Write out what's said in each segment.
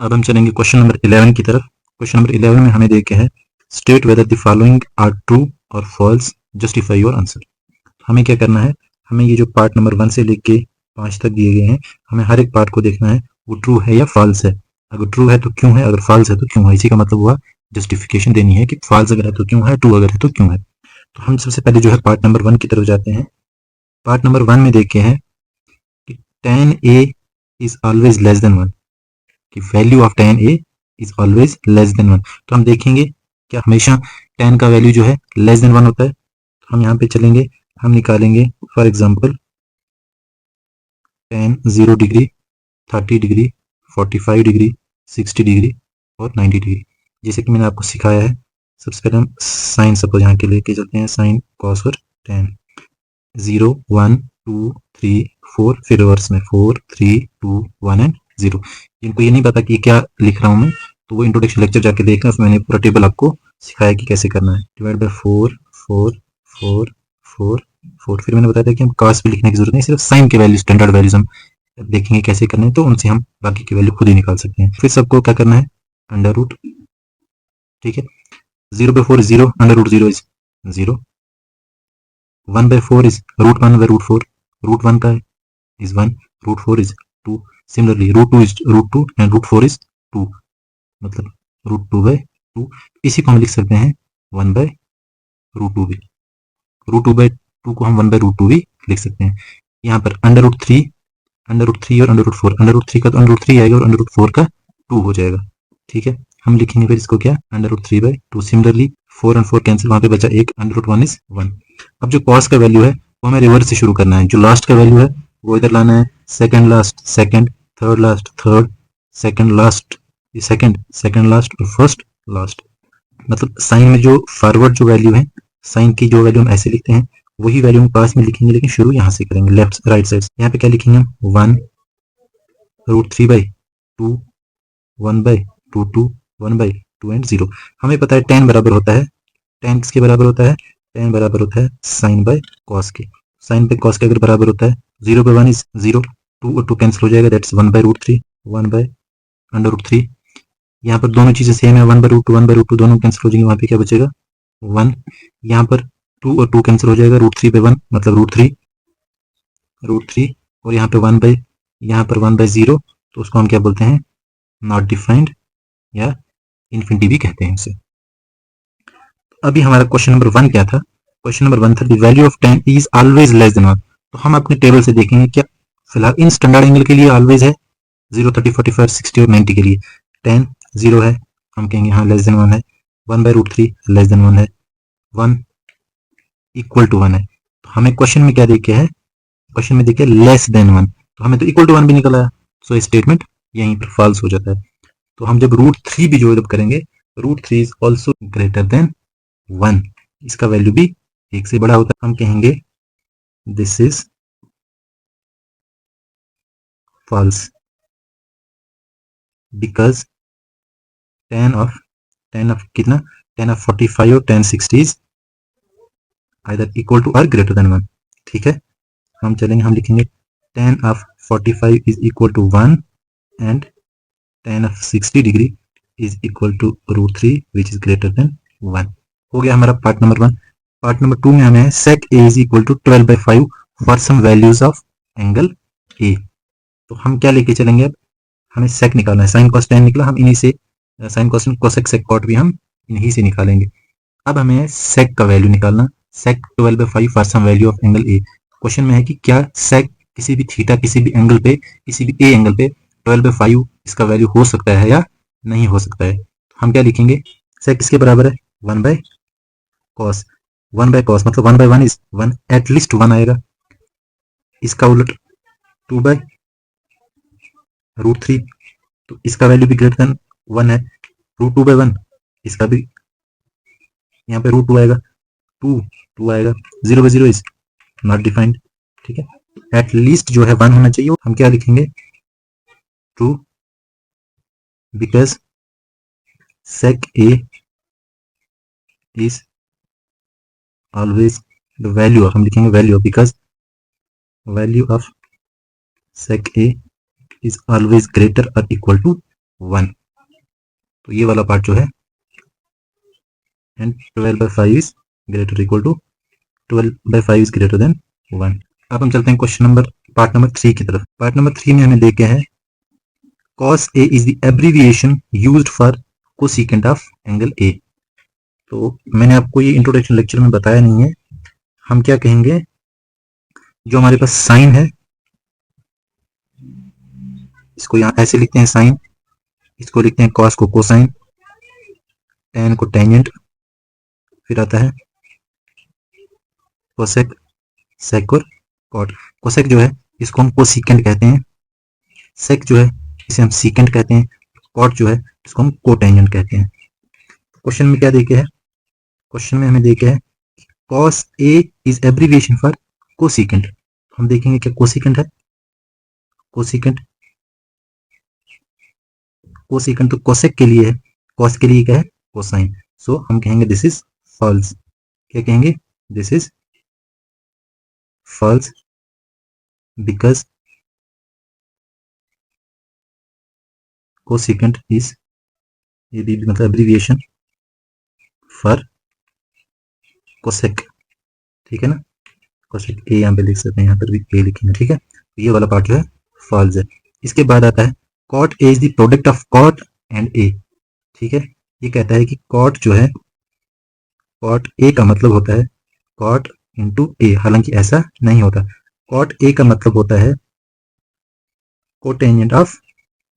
अब हम चलेंगे क्वेश्चन नंबर 11 की तरफ। क्वेश्चन नंबर 11 में हमें देखे है state whether the following are true और फॉल्स, जस्टिफाई योर आंसर। हमें क्या करना है, हमें ये जो पार्ट नंबर 1 से लेके 5 तक दिए गए हैं, हमें हर एक पार्ट को देखना है वो ट्रू है या फॉल्स है। अगर ट्रू है तो क्यों है, अगर फॉल्स है तो क्यों है। इसी का मतलब हुआ जस्टिफिकेशन देनी है कि फॉल्स अगर है तो क्यों है, ट्रू अगर है तो क्यों है। तो हम सबसे पहले जो है पार्ट नंबर 1 की तरफ जाते हैं। पार्ट नंबर 1 में देखे हैं कि tan a is always less than 1, कि value of tan a is always less than 1। तो हम देखेंगे क्या हमेशा tan का वैल्यू जो है लेस देन 1 होता है। तो हम यहाँ पे चलेंगे, हम निकालेंगे for example tan 0 degree, 30 degree, 45 degree, 60 degree और 90 डिग्री। जैसे कि मैंने आपको सिखाया है, सबसे पहले हम साइन सपोज यहाँ के लेके चलते हैं, साइन कॉस और tan 0 1 2 3 4, फिर रिवर्स में 4 3 2 1 एंड 0। जिनको ये नहीं पता कि क्या लिख रहा हूँ मैं, तो वो इंट्रोडक्शन लेक्चर जाके देखना, उसमें मैंने पूरा टेबल आपको सिखाया कि कैसे करना है। Divide by 4 4 4 4 4। फिर मैंने बताया था कि हम cos भी लिखने की जरूरत नहीं, सिर्फ साइन के वैल्यू, स्टैंडर्ड वैल्यूज हम देखेंगे कैसे करने हैं, तो उनसे हम बाकी की वैल्यू खुद ही निकाल सकते हैं। फिर सबको क्या करना है, अंडर रूट, ठीक है। 0/4 इज 0, under root 0 is 0, 1/4 is root 1 by root 4, root 1 का is 1, root 4 is 2। Similarly root 2 is root 2 and root 4 is 2, मतलब रूट 2/2। इसी को हम लिख सकते हैं 1/√2 भी। रूट 2/2 को हम 1/√2 भी लिख सकते हैं। यहाँ पर अंडर रूट 3 और अंडर रूट 4, अंडर रूट 3 का तो अंडर रूट 3 आएगा और अंडर रूट 4 का 2 हो जाएगा, ठीक है। हम लिखेंगे फिर इसको क्या, अंडर रूट 3/2। सिमिलरली 4 और 4 कैंसिल, वहां पे बचा 1, अंडर रूट 1 इज 1। अब जो कॉस का वैल्यू है वो हमें रिवर्स से शुरू करना है। जो लास्ट का वैल्यू है वो इधर लाना है, second last second, third last third, second last second, second last और फर्स्ट लास्ट। मतलब साइन में जो फॉरवर्ड जो वैल्यू है, साइन की जो वैल्यू हम ऐसे लिखते हैं, वही वैल्यू हम पास में लिखेंगे, लेकिन शुरू यहाँ से करेंगे, लेफ्ट राइट साइड। यहाँ पे क्या लिखेंगे हम, 1 रूट 3/2, 1/√2, 1/2 एंड 0। हमें पता है tan बराबर होता है, tan किसके बराबर होता है, tan बराबर होता है साइन बाय कॉस के। साइन बाय कॉस के अगर बराबर होता है 0/1 इज 0, 2 और 2 कैंसिल हो जाएगा, दैट्स 1/√3, 1/√3। यहाँ पर दोनों चीजें सेम है, 1/√2, 1/√2 दोनों कैंसिल हो जाएंगे, वहां पे क्या बचेगा 1। यहाँ पर 2 और 2 कैंसिल हो जाएगा, √3/1 मतलब √3, और यहाँ पे 1/0, तो उसको हम क्या बोलते हैं, नॉट डिफाइंड या इन्फिनिटी भी कहते हैं उसे। अभी हमारा क्वेश्चन नंबर 1 क्या था, क्वेश्चन नंबर 1 था the value of tan is always less than 1। तो हम अपने टेबल से देखेंगे क्या फिलहाल इन स्टैंडर्ड एंगल के लिए ऑलवेज है, 0 30 45 60 और 90 के लिए tan 0 है, हम कहेंगे हाँ लेस देन 1 है, 1/√3 लेस देन 1 है, 1 इक्वल टू 1 है। तो हमें क्वेश्चन में क्या देखे है, क्वेश्चन में देखिए लेस देन 1, तो हमें तो इक्वल टू 1 भी निकल आया, सो स्टेटमेंट यहीं पर फॉल्स हो जाता है। तो हम जब √3 भी जो जब करेंगे, √3 इज ऑल्सो ग्रेटर देन 1, इसका वैल्यू भी 1 से बड़ा होता है, हम कहेंगे this is false because tan of कितना, tan ऑफ 45 और tan 60 is either equal to और ग्रेटर देन 1, ठीक है। हम चलेंगे, हम लिखेंगे tan of 45 is equal to 1 and tan of 60 degree is equal to √3 which is greater than 1। हो गया हमारा पार्ट नंबर 1। पार्ट नंबर 2 में हमें है sec a is equal to 12/5 for some values of angle a। तो हम क्या लेके चलेंगे, अब हमें sec निकालना है, sin cos tan निकला, हम इन्हीं से sin cos cosec sec cot भी हम इन्हीं से निकालेंगे। अब हमें sec का वैल्यू निकालना, sec 12/5 for some value of angle a। Question में है कि क्या sec किसी भी थीटा, किसी भी एंगल पे, किसी भी a एंगल पे 12/5 इसका वैल्यू हो सकता है या नहीं हो सकता है। तो हम क्या लिखेंगे, sec किसके बराबर है, 1/cos, 1/cos मतलब 1/1 इज 1, एटलीस्ट 1 आएगा। इसका उलट 2/√3, तो इसका वैल्यू भी ग्रेटर देन 1 है। √2/1 इसका भी यहाँ पे √2 आएगा, 2 आएगा, 0/0 इज नॉट डिफाइंड, ठीक है। एटलीस्ट जो है 1 होना चाहिए। हम क्या लिखेंगे, true because sec a is always the value of, हम लिखेंगे value of, because value of sec a is always greater or equal to 1, तो ये वाला पार्ट जो है, and 12/5 is greater equal to 12/5 is greater than 1। अब हम चलते हैं पार्ट नंबर 3 की तरफ। पार्ट नंबर 3 में हमें दे के है cos A is the abbreviation used for cosecant of angle A। तो मैंने आपको ये इंट्रोडक्शन लेक्चर में बताया नहीं है। हम क्या कहेंगे, जो हमारे पास साइन है, इसको यहाँ ऐसे लिखते हैं साइन, इसको लिखते हैं कॉस को कोसाइन, टेन को टेंजेंट, फिर आता है कोसेक, सेक और कॉट। कोसेक जो है इसको हम कोसिकेंट कहते हैं, सेक जो है इसे हम सीकेंट कहते हैं, कॉट जो है इसको हम कोटेंजेंट कहते हैं। क्वेश्चन में क्या देखे है, क्वेश्चन में हमें देखे है cos A is abbreviation for cosecant. हम देखेंगे क्या कोसिकेंट है, कोसिकेंट, कोसिकेंट तो कोसेक के लिए है, कॉस के लिए क्या है, कोसाइन। सो हम कहेंगे दिस इज फॉल्स। क्या कहेंगे, this is false because cosecant is, ये भी मतलब एब्रीविएशन फॉर कोसेक, ठीक है ना। कोसेक ए यहाँ पे लिख सकते हैं, यहाँ पर भी ए लिखेंगे, ठीक है। तो ये वाला पार्ट जो है फॉल्स है। इसके बाद आता है cot A is the product of cot and A, ठीक है। ये कहता है कि कॉट जो है, कॉट ए का मतलब होता है कॉट इंटू ए, हालांकि ऐसा नहीं होता। कॉट ए का मतलब होता है कोटेंजेंट ऑफ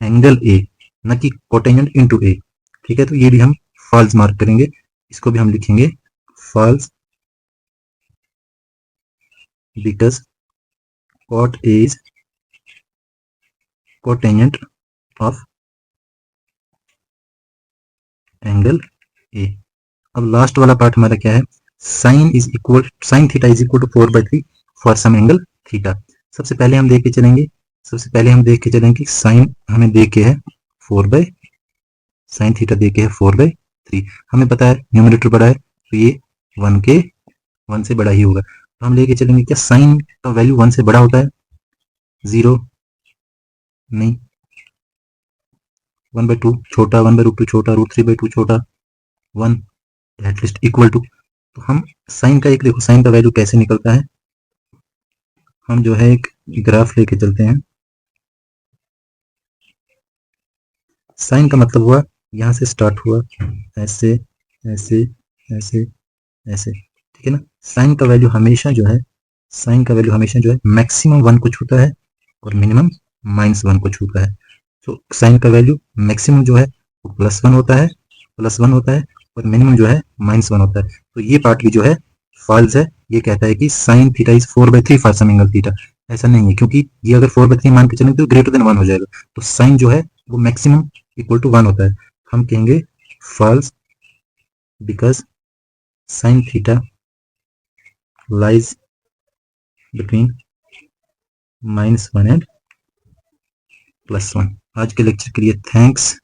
एंगल ए, न कि कोटेंजेंट इंटू ए, ठीक है। तो ये भी हम फॉल्स मार्क करेंगे, इसको भी हम लिखेंगे false because cot A is cotangent of angle A। अब लास्ट वाला पार्ट हमारा क्या है, sine theta is equal to 4/3 for some angle theta. सबसे पहले हम देख के चलेंगे साइन हमें दे के है 4/, साइन थीटा दे के है 4/3। हमें पता है न्यूमरेटर बड़ा है तो ये 1 से बड़ा ही होगा। तो हम लेके चलेंगे क्या, साइन का वैल्यू 1 से बड़ा होता है, 0 नहीं, 1/2 छोटा, 1/√2 छोटा, √3/2 छोटा, 1 एटलीस्ट इक्वल टू। तो हम साइन का, एक देखो साइन का वैल्यू कैसे निकलता है, हम जो है एक ग्राफ लेके चलते हैं। साइन का मतलब हुआ यहाँ से स्टार्ट हुआ, ऐसे ऐसे ऐसे ऐसे, ठीक है ना। साइन का वैल्यू हमेशा जो है मैक्सिमम 1 को छूता है और मिनिमम -1 को छूता है। तो साइन का वैल्यू मैक्सिमम जो है वो +1 होता है और मिनिमम जो है -1 होता है। तो ये पार्ट भी जो है फॉल्स है। ये कहता है कि sine theta is 4/3 for some angle theta. ऐसा नहीं है, क्योंकि ये अगर 4/3 मान के चलेंगे तो ग्रेटर देन 1 हो जाएगा। तो साइन जो है वो मैक्सिमम इक्वल टू 1 होता है। हम कहेंगे false because sine theta lies between -1 and +1। आज के लेक्चर के लिए थैंक्स।